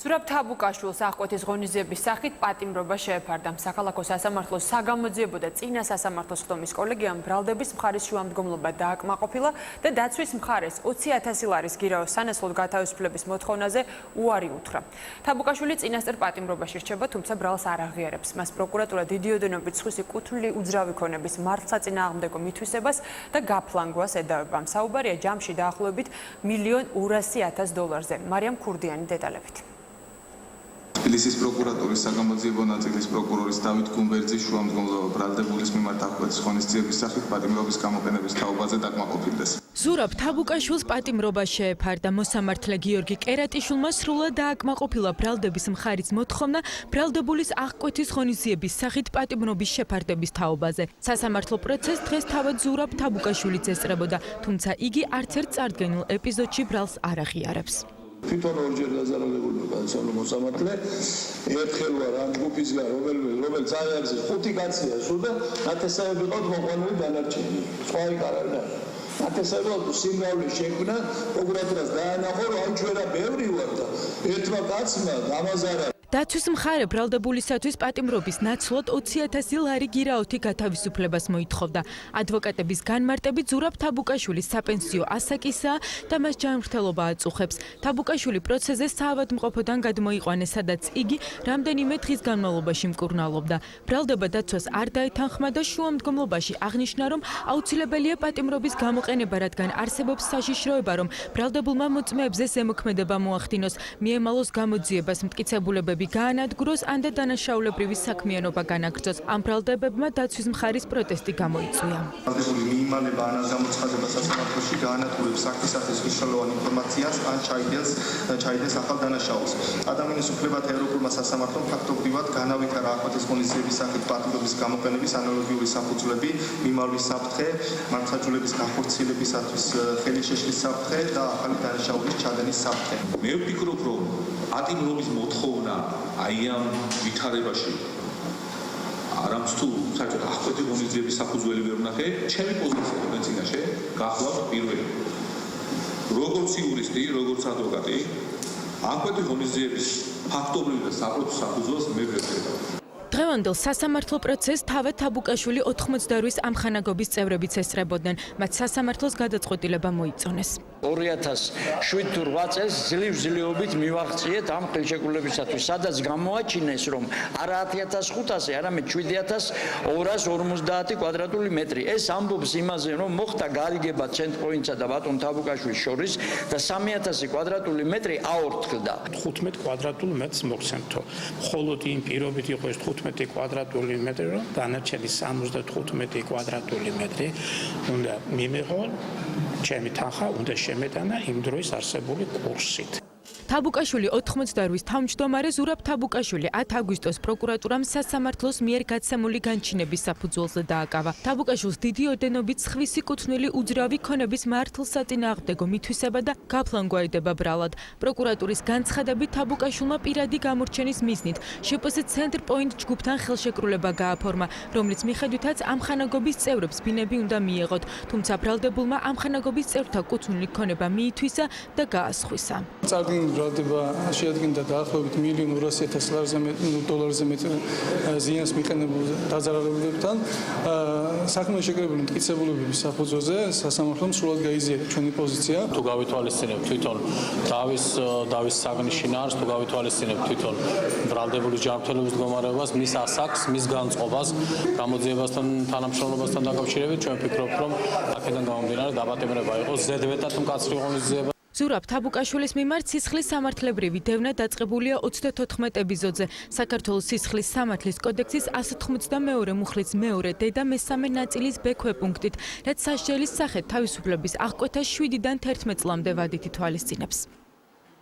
ზურაბ თაბუკაშვილს აღკვეთის ღონისძიების სახით პატიმრობა შეეფარდა. საქალაქო სასამართლოს საგამოძიებო და წინა სასამართლოს ხდომის კოლეგიამ ბრალდების მხარის შუამდგომლობა დააკმაყოფილა და დაცვის მხარეს 20,000 ლარის გირაოს სანაცვლოდ გათავისუფლების მოთხოვნაზე უარი უთხრა. თაბუკაშვილი წინასწარ პატიმრობაში რჩება, თუმცა ბრალს არ აღიარებს. მას პროკურატურა დიდი ოდენობით სხვისი კუთვნილი უძრავი ქონების მართლსაწინააღმდეგო მითვისებას და გაფლანგვას ედავება. საუბარია ჯამში დაახლოებით $1,200,000-ზე. მარიამ ქურდიანი დეტალებით. თბილისის პროკურატურის საგამოძიებო ნაწილის პროკურორის დავით გუმბერძის შუამდგომლობა ბრალდებულის მიმართ აღკვეთის ღონისძიების სახით პატიმრობის გამოყენების თაობაზე დაკმაყოფილდეს. ზურაბ თაბუკაშვილს პატიმრობა შეეფარდა. მოსამართლე გიორგი კერატიშვილმა სრულად დააკმაყოფილა ბრალდების მხარის მოთხოვნა ბრალდებულის აღკვეთის ღონისძიების სახით პატიმრობის შეფარდების თაობაზე. სასამართლო პროცესს დღეს თავად ზურაბ თაბუკაშვილიც ესწრებოდა, თუმცა იგი არც ერთ წარდგენილ ეპიზოდში ბრალს არ აღიარებს. თვითონ ორჯერ დაზარალებულმა განსაზღვრა მოსამართლე ერთხელ ვარ ამ ჯგუფისგან რომელიც აიარეს 5 კაცია სულ და ნათესავები ყავთ მოყვანილი დანარჩენი სხვა იქ არ არის ნათესავები სიმრავლე შექმნა პროკურატურას დაანახო რომ აი ჩვენა ბევრი ვარ და ერთმა კაცმა დამაზარა დაცვის მხარე ბრალდებულისათვის პატიმრობის ნაცვლად 20,000 ლარი გირაოთი გათავისუფლებას მოითხოვდა. ადვოკატების განმარტებით ზურაბ თაბუკაშვილის საპენსიო ასაკისაა და მას ჯანმრთელობა აწუხებს. თაბუკაშვილი პროცესზე საავადმყოფოდან გადმოიყვანეს, სადაც იგი რამდენიმე დღის განმავლობაში მკურნალობდა. ბრალდება დაცვას არ დაეთანხმა და შუამდგომლობაში აღნიშნა, რომ აუცილებელია პატიმრობის გამოყენება, რადგან არსებობს საშიშროება, რომ ბრალდებულმა მოწმეებზე ზემოქმედება მოახდინოს, მიემალოს გამოძიებას, მტკიცებულებები გაანადგუროს ან და დანაშაულებრივი საქმიანობა განაგრძოს. ამ ბრალდებებმა დაცვის მხარის პროტესტი გამოიწვია. ბრალდებული მიიმალება ან გამოცხადება სასამართლოში გაანადგურებს საქმისათვის მნიშვნელოვან ინფორმაციას ან ჩაიდეს ახალ დანაშაულს. ადამიანის უფლებათა ევროპულმა სასამართლომ ფაქტობრივად განავითარა აღკვეთის ღონისძიების სახით პატიმრობის გამოყენების ანალოგიური საფუძვლები, მიმალვის საფრთხე, მართლმსაჯულების განხორციელებისათვის ხელი შეშლის საფრთხე და ახალი დანაშაულის ჩადენის საფრთხე. მე ვფიქრობ, რომ პატიმრობის მოთხოვნა აი ამ ვითარებაში არამც თუ საერთოდ აღკვეთი ღონისძიების საფუძველი ვერ ვნახე, ჩემი პოზიცია მეცინაშე გახლავთ პირველი. როგორც იურისტი, როგორც ადვოკატი, აღკვეთი ღონისძიების ფაქტობრივ და საპროცესო საფუძველს მე ვერ ვხედავ. დღევანდელ სასამართლო პროცესს თავად თაბუკაშვილი 98 ამხანაგობის წევრებიც ესწრებოდნენ. მათ სასამართლოს გადაწყვეტილება მოიწონეს. 2007-8 წელს ძლივ-ძლივობით მივაღწიეთ ამ ხელშეკრულებისათვის, სადაც გამოაჩინეს, რომ არა 10,500, არამედ 7,250 კვადრატული მეტრი. ეს ამბობს იმაზე, რომ მოხდა გარიგება ცენტრპოინტსა და ბატონ თაბუკაშვილის შორის და 3,000 კვადრატული მეტრი აორთქლდა. 15 კვადრატულ მეტრს მოგცემთო. მხოლოდ იმ პირობით იყო ეს 15 კვადრატული მეტრი, რომ დანარჩენი 75 კვადრატული მეტრი უნდა მიმეღო ჩემი თანხა უნდა შემეტანა იმ დროის არსებული კურსით. თაბუკაშვილი 98-ის თავმჯდომარე ზურაბ თაბუკაშვილი 10 აგვისტოს პროკურატურამ სასამართლოს მიერ გაცემული განჩინების საფუძველზე დააკავა. თაბუკაშვილს დიდი ოდენობით სხვისი კუთვნილი უძრავი ქონების მართლსაწინააღმდეგო მითვისება და გაფლანგვა ედება ბრალად. პროკურატურის განცხადებით თაბუკაშვილმა პირადი გამორჩენის მიზნით შპს ცენტრპოინტ ჯგუფთან ხელშეკრულება გააფორმა, რომლის მიხედვითაც ამხანაგობის წევრებს ბინები უნდა მიეღოთ, თუმცა ბრალდებულმა ამხანაგობის წევრთა კუთვნილი ქონება მიითვისა და გაასხვისა. ბრალდება შეადგენდა დაახლოებით $1,200,000-ზე მეტ ზიანს მიყენებულ დაზარალებულებთან. საქმე შეკრებილი მტკიცებულებების საფუძველზე სასამართლომ სრულად გაიზიარა ჩვენი პოზიცია. თუ გავითვალისწინებთ თვითონ დავის საგნის შინაარსს, თუ გავითვალისწინებთ თვითონ ბრალდებული ჯანმრთელობის მდგომარეობას, მის ასაკს, მის განწყობას, გამოძიებასთან, თანამშრომლობასთან დაკავშირებით, ჩვენ ვფიქრობთ, რომ აქედან გამომდინარე დაპატიმრება იყო ზედმეტად მკაცრი ღონისძიება. ზურაბ თაბუკაშვილის მიმართ სისხლის სამართლებრივი დევნა დაწყებულია 34 ეპიზოდზე. საქართველოს სისხლის სამართლის კოდექსის 192 მუხლის მეორე დე და მესამე ნაწილის ბ პუნქტით, რაც სასჯელის სახით თავისუფლების აღკვეთას 7-დან 11 წლამდე ვადით ითვალისწინებს.